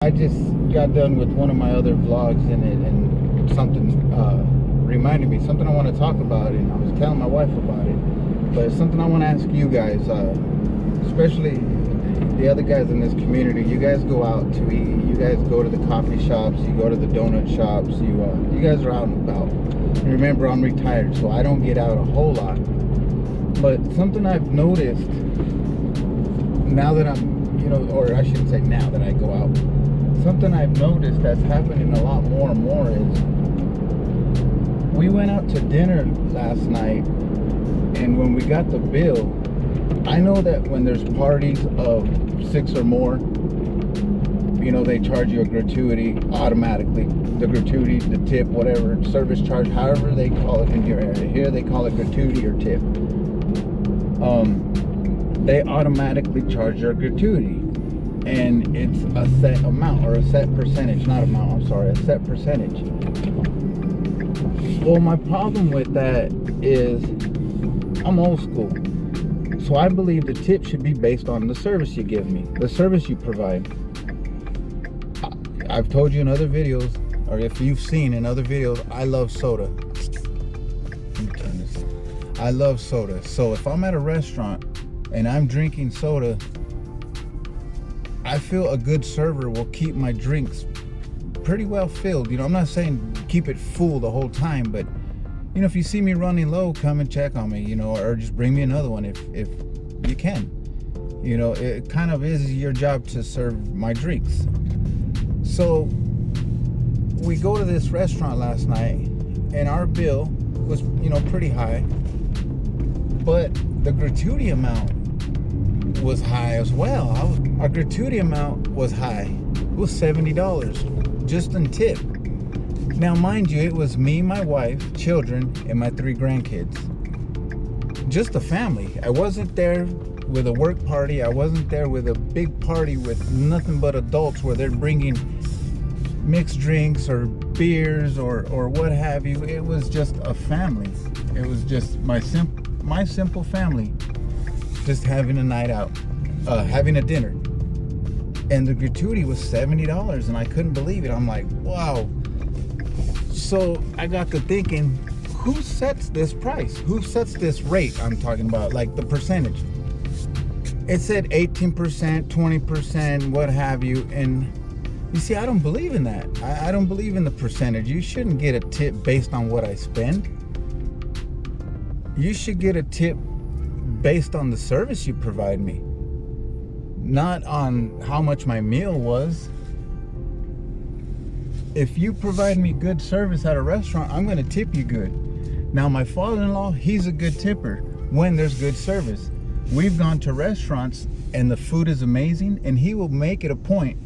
I just got done with one of my other vlogs and something reminded me, something I want to talk about, and I was telling my wife about it, but it's something I want to ask you guys, especially the other guys in this community. You guys go out to eat, you guys go to the coffee shops, you go to the donut shops, you guys are out and about. And remember, I'm retired, so I don't get out a whole lot, but something I've noticed now that I'm, or I shouldn't say now that I go out, something I've noticed that's happening a lot more and more is, we went out to dinner last night, and when we got the bill, I know that when there's parties of 6 or more, they charge you a gratuity automatically. The gratuity, the tip, whatever, service charge, however they call it in your area. Here they call it gratuity or tip. They automatically charge your gratuity. And it's a set amount, or a set percentage, not amount, I'm sorry, a set percentage. Well, my problem with that is I'm old school. So I believe the tip should be based on the service you give me, the service you provide. I've told you in other videos, or if you've seen in other videos, I love soda. Let me turn this. I love soda. So if I'm at a restaurant and I'm drinking soda, I feel a good server will keep my drinks pretty well filled. I'm not saying keep it full the whole time, but if you see me running low, come and check on me, or just bring me another one if you can. It kind of is your job to serve my drinks. So we go to this restaurant last night, and our bill was, pretty high, but the gratuity amount was high as well. Our gratuity amount was high. It was $70 just in tip. Now, mind you, it was me, my wife, children, and my 3 grandkids. Just a family. I wasn't there with a work party. I wasn't there with a big party with nothing but adults where they're bringing mixed drinks or beers or what have you. It was just a family. It was just my simple family just having a night out, having a dinner. And the gratuity was $70, and I couldn't believe it. I'm like, wow. So I got to thinking, who sets this price? Who sets this rate I'm talking about, like the percentage? It said 18%, 20%, what have you. And you see, I don't believe in that. I don't believe in the percentage. You shouldn't get a tip based on what I spend. You should get a tip based on the service you provide me, not on how much my meal was. If you provide me good service at a restaurant, I'm going to tip you good. Now, my father-in-law, he's a good tipper when there's good service. We've gone to restaurants and the food is amazing, and he will make it a point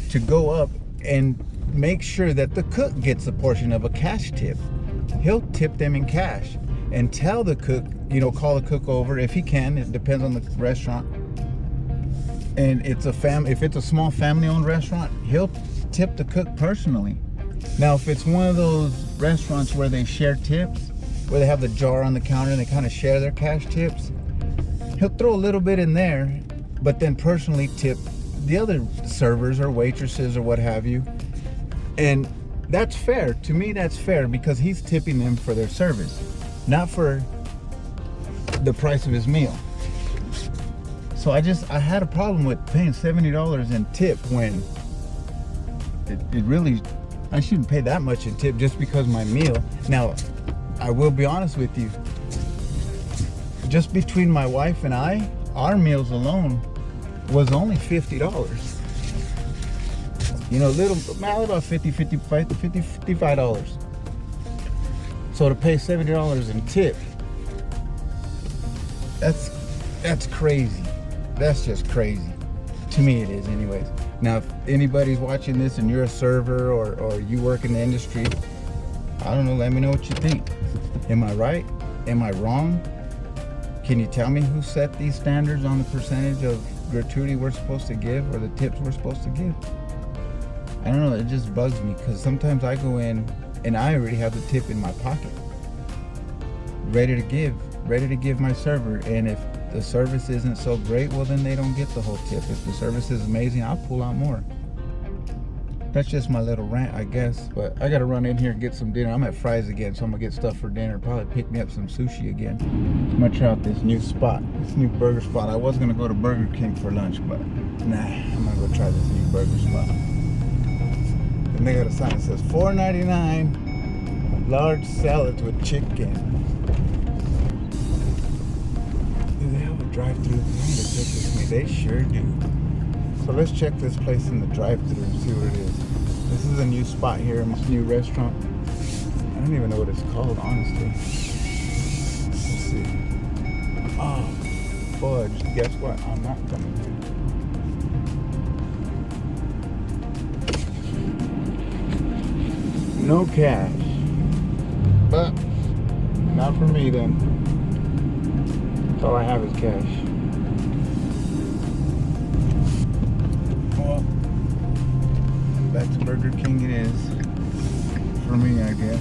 to go up and make sure that the cook gets a portion of a cash tip. He'll tip them in cash and tell the cook, call the cook over if he can. It depends on the restaurant. And it's if it's a small family-owned restaurant, he'll tip the cook personally. Now, if it's one of those restaurants where they share tips, where they have the jar on the counter and they kind of share their cash tips, he'll throw a little bit in there, but then personally tip the other servers or waitresses or what have you. And that's fair. To me, that's fair, because he's tipping them for their service, not for the price of his meal. So I had a problem with paying $70 in tip when it really, I shouldn't pay that much in tip just because my meal. Now, I will be honest with you, just between my wife and I, our meals alone was only $50. About $55. So to pay $70 in tip, that's crazy. That's just crazy. To me it is anyways. Now, if anybody's watching this and you're a server or you work in the industry, I don't know, let me know what you think. Am I right? Am I wrong? Can you tell me who set these standards on the percentage of gratuity we're supposed to give, or the tips we're supposed to give? I don't know, it just bugs me, because sometimes I go in and I already have the tip in my pocket, ready to give my server. And if the service isn't so great, well, then they don't get the whole tip. If the service is amazing, I'll pull out more. That's just my little rant, I guess. But I gotta run in here and get some dinner. I'm at Fry's again, so I'm gonna get stuff for dinner. Probably pick me up some sushi again. I'm gonna try out this new spot, this new burger spot. I was gonna go to Burger King for lunch, but nah, I'm gonna go try this new burger spot. And they got a sign that says $4.99, large salads with chicken. Do they have a drive-thru? I'm gonna check this me. They sure do. So let's check this place in the drive-thru and see what it is. This is a new spot here, this new restaurant. I don't even know what it's called, honestly. Let's see. Oh, fudge. Guess what? I'm not coming here. No cash. But not for me then. That's all I have is cash. Well, back to Burger King it is. For me, I guess.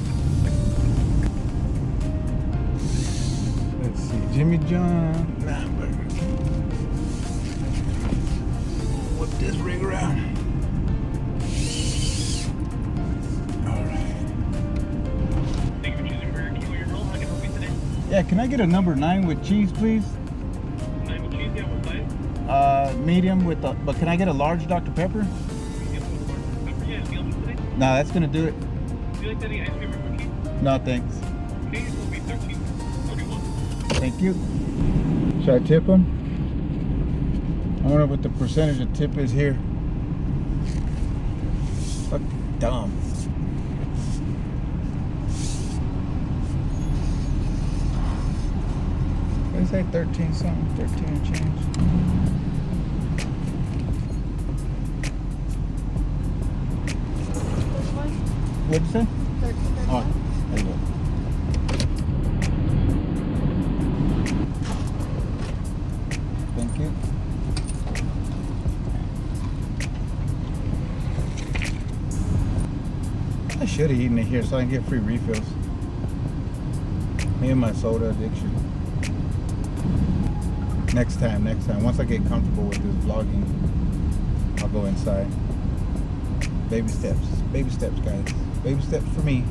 Let's see. Jimmy John. Nah, Burger King. Whip this rig around. Yeah, can I get a number 9 with cheese, please? 9 with cheese, yeah, what size? Medium with but can I get a large Dr. Pepper? Medium with large pepper, yeah, anything else today? No, that's gonna do it. Do you like any ice cream or cookies? No, thanks. Okay, it will be 13.41. Thank you. Should I tip him? I wonder what the percentage of tip is here. Fucking dumb. What did it say? 13 something? 13 and change. What'd you say? 13. Oh, there you go. Thank you. I should have eaten it here so I can get free refills. Me and my soda addiction. Next time. Once I get comfortable with this vlogging, I'll go inside. Baby steps, guys. Baby steps for me.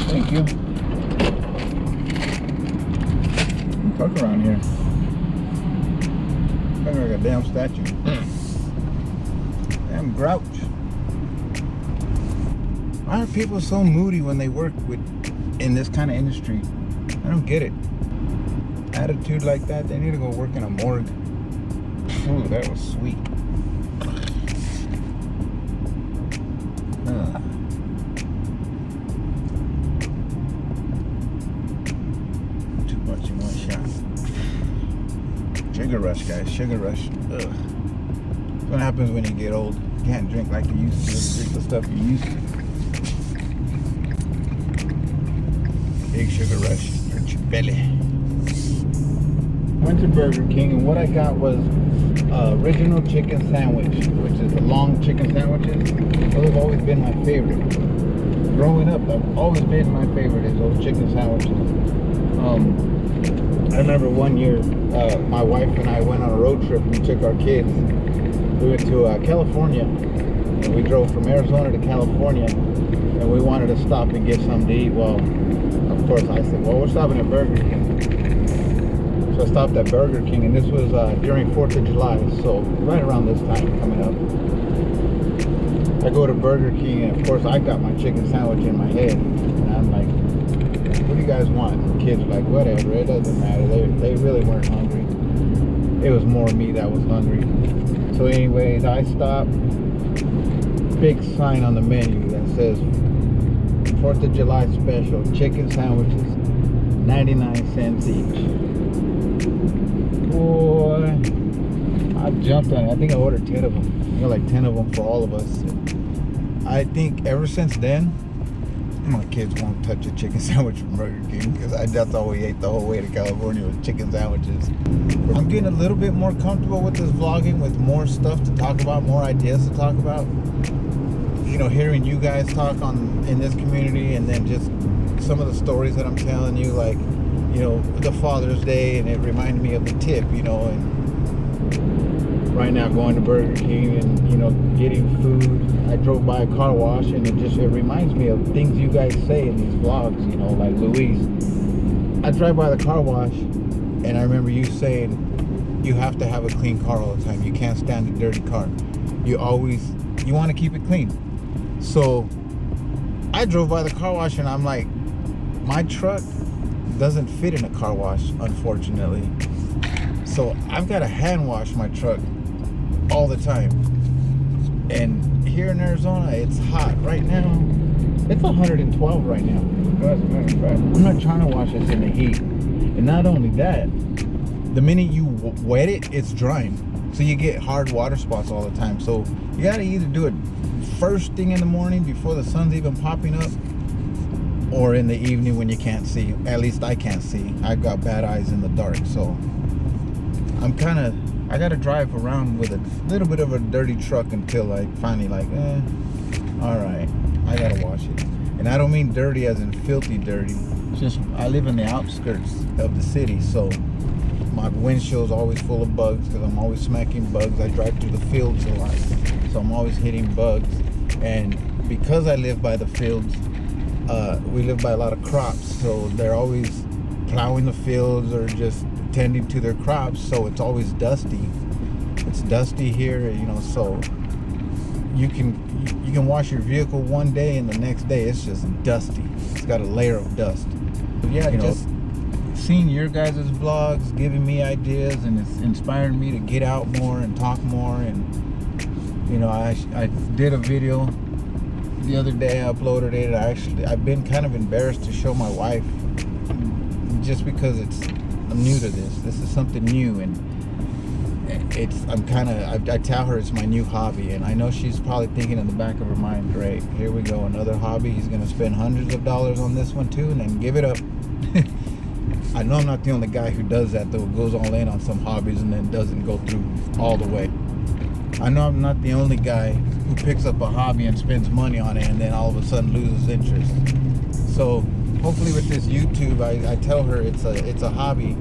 Thank you. Tuck around here. Looking like a damn statue. Damn grouch. Why are people so moody when they work in this kind of industry? I don't get it. Attitude like that, they need to go work in a morgue. Ooh, that was sweet. Too much in one shot. Sugar rush, guys. Sugar rush. Ugh. That's what happens when you get old. You can't drink like you used to. Drink the stuff you used to. Big sugar rush. Hurt your belly. Went to Burger King and what I got was original chicken sandwich, which is the long chicken sandwiches. Those have always been my favorite. Growing up, I've always been my favorite is those chicken sandwiches. I remember one year, my wife and I went on a road trip. We took our kids. We went to California, and we drove from Arizona to California, and we wanted to stop and get something to eat. Well, of course, I said, well, we're stopping at Burger King. So I stopped at Burger King, and this was during 4th of July, so right around this time coming up. I go to Burger King, and of course, I got my chicken sandwich in my head, and I'm like, what do you guys want? And the kids are like, whatever, it doesn't matter. They really weren't hungry. It was more me that was hungry. So anyways, I stopped. Big sign on the menu that says 4th of July special, chicken sandwiches, 99 cents each. Boy, I jumped on it. I think I ordered 10 of them. I got like 10 of them for all of us. I think ever since then, My kids won't touch a chicken sandwich from Burger King because that's all we ate the whole way to California was chicken sandwiches. I'm getting a little bit more comfortable with this vlogging, with more stuff to talk about, more ideas to talk about. You know, hearing you guys talk in this community, and then just some of the stories that I'm telling you, like, you know, the Father's Day, and it reminded me of the tip, you know, and right now going to Burger King and, you know, getting food. I drove by a car wash, and it reminds me of things you guys say in these vlogs, you know, like Luis. I drive by the car wash, and I remember you saying you have to have a clean car all the time. You can't stand a dirty car. You want to keep it clean. So I drove by the car wash, and I'm like, my truck doesn't fit in a car wash, unfortunately. So I've got to hand wash my truck all the time. And here in Arizona, it's hot right now. It's 112 right now. As a matter of fact, I'm not trying to wash this in the heat. And not only that, the minute you wet it, it's drying. So you get hard water spots all the time. So you got to either do it first thing in the morning before the sun's even popping up, or in the evening when you can't see. At least I can't see. I've got bad eyes in the dark. So I got to drive around with a little bit of a dirty truck until I finally all right, I got to wash it. And I don't mean dirty as in filthy dirty. It's just, I live in the outskirts of the city, so my windshield's always full of bugs because I'm always smacking bugs. I drive through the fields a lot, so I'm always hitting bugs. And because I live by the fields, we live by a lot of crops, so they're always plowing the fields or just tending to their crops, so it's always dusty. It's dusty here, you know, so you can wash your vehicle one day and the next day it's just dusty. It's got a layer of dust. But yeah, you just seeing your guys' vlogs, giving me ideas, and it's inspiring me to get out more and talk more. And you know, I did a video the other day, I uploaded it. I've been kind of embarrassed to show my wife, just because I'm new to this. This is something new, and I tell her it's my new hobby, and I know she's probably thinking in the back of her mind, great, here we go, another hobby. He's gonna spend hundreds of dollars on this one too, and then give it up. I know I'm not the only guy who does that, though, goes all in on some hobbies and then doesn't go through all the way. I know I'm not the only guy who picks up a hobby and spends money on it and then all of a sudden loses interest. So hopefully with this YouTube, I tell her it's a hobby.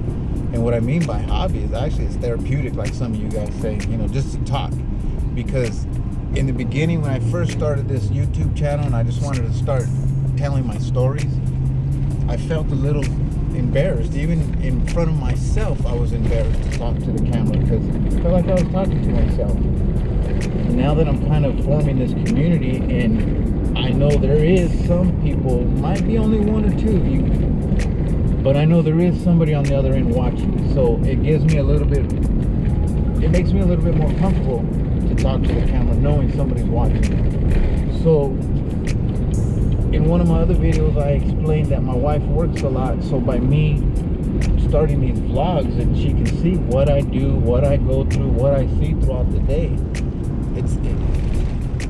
And what I mean by hobby is actually it's therapeutic, like some of you guys say, you know, just to talk. Because in the beginning, when I first started this YouTube channel and I just wanted to start telling my stories, I felt a little embarrassed. Even in front of myself, I was embarrassed to talk to the camera because I felt like I was talking to myself. And now that I'm kind of forming this community, and I know there is some people, might be only one or two of you, but I know there is somebody on the other end watching. So it makes me a little bit more comfortable to talk to the camera, knowing somebody's watching. So in one of my other videos, I explained that my wife works a lot, so by me starting these vlogs, and she can see what I do, what I go through, what I see throughout the day,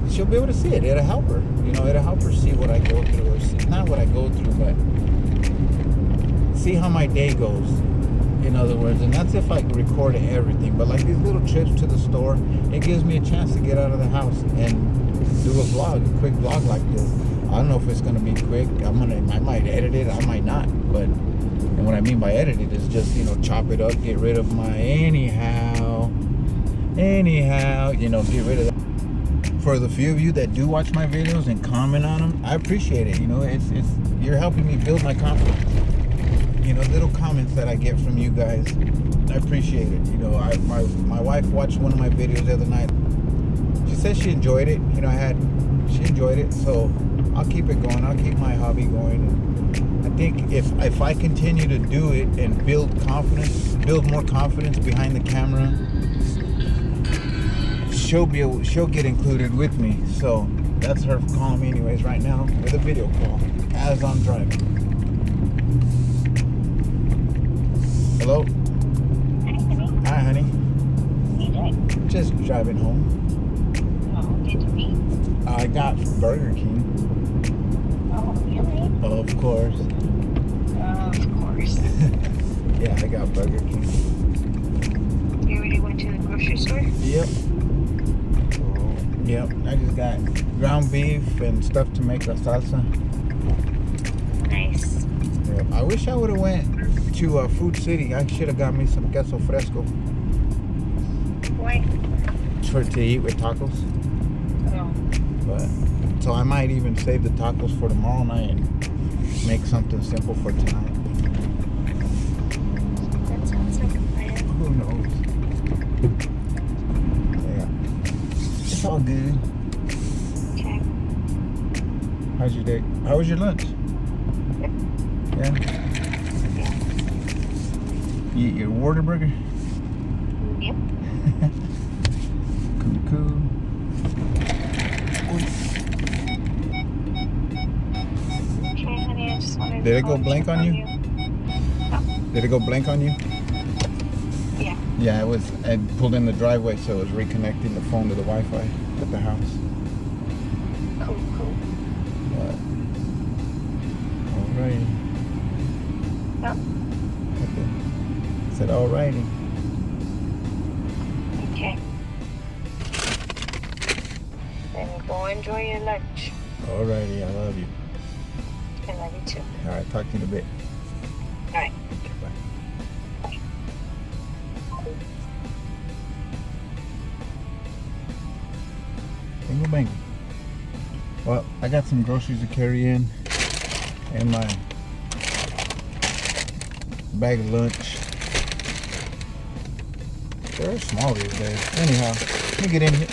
she'll be able to see it. It'll help her, you know, it'll help her see what I go through, or see, not what I go through, but see how my day goes, in other words. And that's if I record everything. But like these little trips to the store, it gives me a chance to get out of the house and do a quick vlog like this. I don't know if it's gonna be quick. I might edit it, I might not. But, and what I mean by edit it is just, you know, chop it up, get rid of my anyhow, you know, get rid of that. For the few of you that do watch my videos and comment on them, I appreciate it. You know, you're helping me build my confidence. You know, little comments that I get from you guys, I appreciate it. You know, my wife watched one of my videos the other night. She said she enjoyed it. You know, she enjoyed it. So I'll keep it going. I'll keep my hobby going. I think if I continue to do it and build more confidence behind the camera, she'll get included with me. So that's her calling me anyways right now with a video call as I'm driving. Hello? Hi, honey. What are you doing? Just driving home. Oh, did you eat? I got Burger King. Oh, really? Of course. Of course. Yeah, I got Burger King. You already went to the grocery store? Yep. Yep. I just got ground beef and stuff to make la salsa. Nice. Yep. I wish I would have went to Food City. I should have got me some queso fresco Why? to eat with tacos. Oh. But so I might even save the tacos for tomorrow night and make something simple for tonight. That sounds like a plan. Who knows? Yeah. It's all good. Okay. How's your day? How was your lunch? Yeah. You eat your Whataburger? Yep. Cool. Okay, honey, I just wanted Did to it go blank check on you? No. Did it go blank on you? Yeah. Yeah, it was. I pulled in the driveway, so it was reconnecting the phone to the Wi-Fi at the house. Cool. But, alrighty. Yep. Okay. Said alrighty. Okay. Then go enjoy your lunch. Alrighty, I love you. I love you too. Alright, talk to you in a bit. Alright. Bye. Bingo bango. Well, I got some groceries to carry in and my bag of lunch. They're small these days. Anyhow, let me get in here.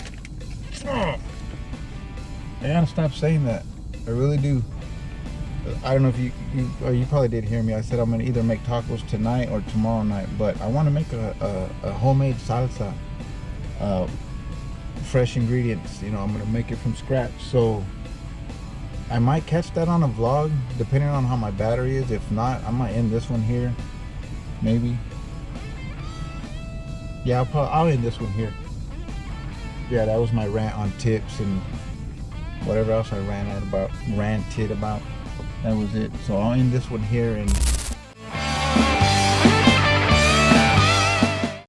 I gotta stop saying that. I really do. I don't know if you probably did hear me. I said I'm gonna either make tacos tonight or tomorrow night, but I want to make a homemade salsa. Fresh ingredients. You know, I'm gonna make it from scratch. So I might catch that on a vlog, depending on how my battery is. If not, I might end this one here. Maybe. Yeah, I'll end this one here. Yeah, that was my rant on tips and whatever else I ranted about. That was it. So I'll end this one here and